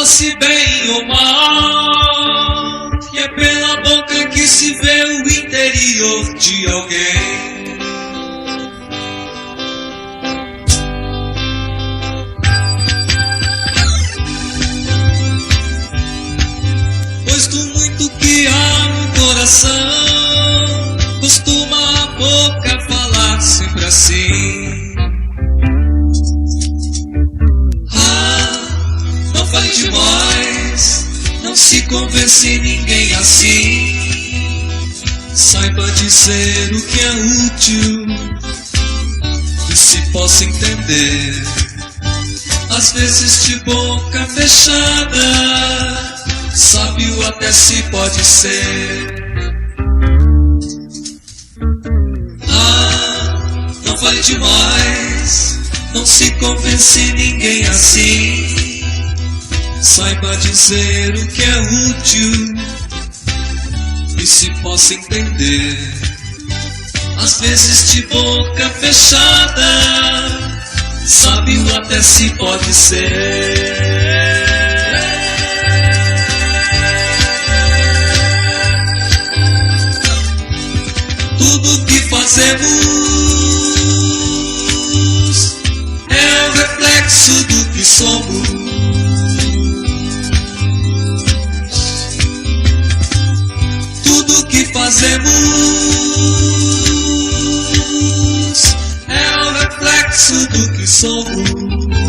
fala-se bem ou mal, e é pela boca que se vê o interior de alguém. Pois do muito que há no coração, costuma a boca falar sempre assim. Não fale demais, não se convence ninguém assim. Saiba dizer o que é útil e se possa entender. Às vezes de boca fechada, sábio até se pode ser. Não fale demais, não se convence ninguém assim. Saiba dizer o que é útil e se possa entender. Às vezes de boca fechada, sábio até se pode ser. Tudo que fazemos é o reflexo do que somos. Tudo que fazemos é o reflexo do que somos.